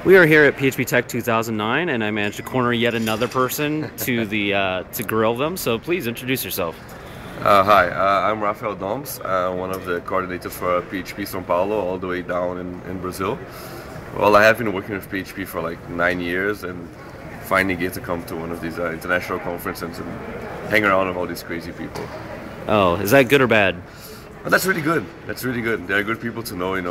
We are here at PHP Tech 2009, and I managed to corner yet another person to grill them. So please introduce yourself. Hi, I'm Rafael Dohms, one of the coordinators for PHP São Paulo, all the way down in Brazil. Well, I have been working with PHP for like 9 years, and finally get to come to one of these international conferences and hang around with all these crazy people. Oh, is that good or bad? But that's really good. That's really good. They're good people to know, in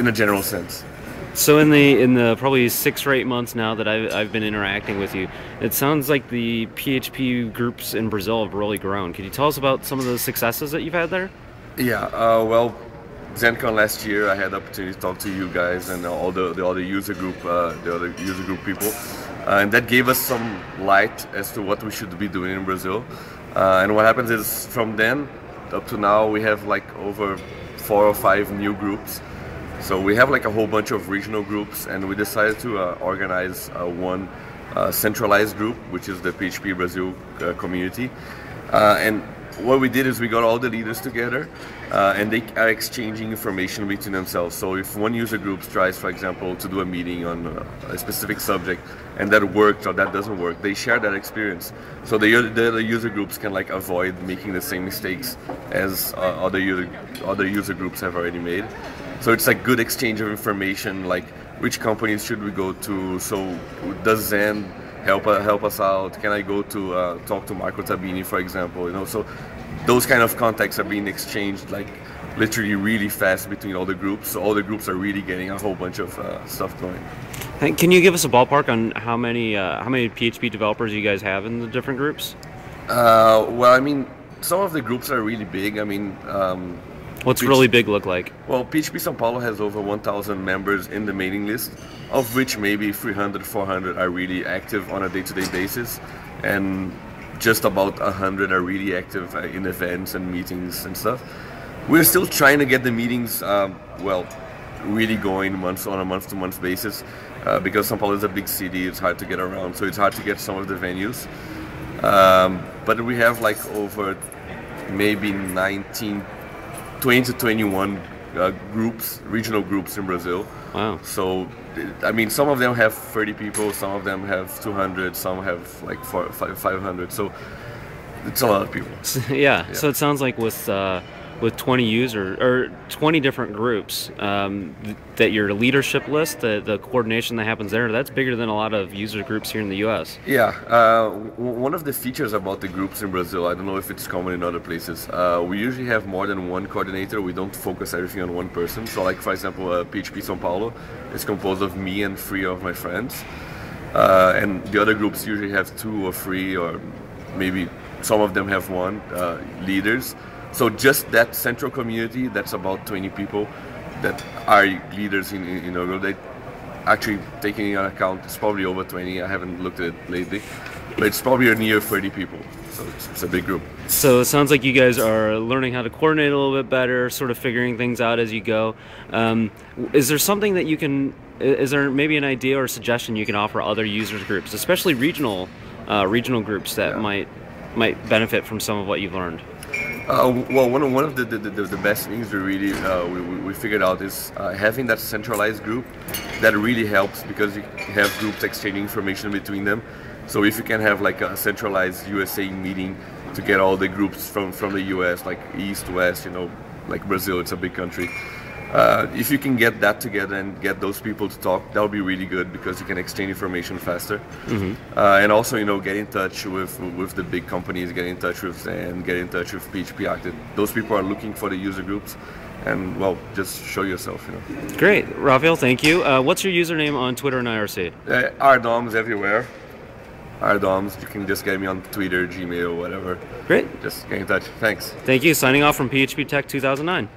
a general sense. So in the probably 6 or 8 months now that I've been interacting with you, it sounds like the PHP groups in Brazil have really grown. Can you tell us about some of the successes that you've had there? Yeah, well, ZenCon last year, I had the opportunity to talk to you guys and all the other user group, people, and that gave us some light as to what we should be doing in Brazil. And what happens is, from then up to now, we have like over 4 or 5 new groups. So we have like a whole bunch of regional groups, and we decided to organize one centralized group, which is the PHP Brazil community. And what we did is we got all the leaders together, and they are exchanging information between themselves. So if one user group tries, for example, to do a meeting on a specific subject, and that worked or that doesn't work, they share that experience. So the other user groups can like avoid making the same mistakes as other user groups have already made. So it's like good exchange of information, like which companies should we go to? So does Zen help us out? Can I go to talk to Marco Tabini, for example? So those kind of contacts are being exchanged like literally really fast between all the groups. So all the groups are really getting a whole bunch of stuff going. And can you give us a ballpark on how many PHP developers you guys have in the different groups? Well, I mean, some of the groups are really big. I mean. What's really big look like? Well, PHP São Paulo has over 1,000 members in the mailing list, of which maybe 300, 400 are really active on a day-to-day basis, and just about 100 are really active in events and meetings and stuff. We're still trying to get the meetings, really going on a month-to-month basis, because São Paulo is a big city. It's hard to get around, so it's hard to get some of the venues. But we have like over maybe 20 to 21 regional groups in Brazil. Wow. So, I mean, some of them have 30 people, some of them have 200, some have like 500. So, it's a lot of people. Yeah. So it sounds like with 20 users or 20 different groups, that your leadership list, the coordination that happens there, that's bigger than a lot of user groups here in the U.S. Yeah, one of the features about the groups in Brazil, I don't know if it's common in other places, we usually have more than one coordinator. We don't focus everything on one person. So like, for example, PHP São Paulo is composed of me and 3 of my friends, and the other groups usually have 2 or 3, or maybe some of them have 1 leaders. So just that central community, that's about 20 people that are leaders in our group. They actually, taking into account, it's probably over 20. I haven't looked at it lately, but it's probably near 30 people. So it's a big group. So it sounds like you guys are learning how to coordinate a little bit better, sort of figuring things out as you go. Is there something that you can? Is there maybe an idea or suggestion you can offer other users groups, especially regional groups that might benefit from some of what you've learned? Well, one of the best things we figured out is having that centralized group. That really helps because you have groups exchanging information between them. So if you can have like a centralized USA meeting to get all the groups from the US, like East, West, like Brazil, it's a big country. If you can get that together and get those people to talk, that would be really good because you can exchange information faster. Mm-hmm. And also, get in touch with the big companies, get in touch with Zen, get in touch with PHP Active. Those people are looking for the user groups, and well, just show yourself. Great, Rafael, thank you. What's your username on Twitter and IRC? RDoms everywhere. RDoms. You can just get me on Twitter, Gmail, whatever. Great. Just get in touch. Thanks. Thank you. Signing off from PHP Tech 2009.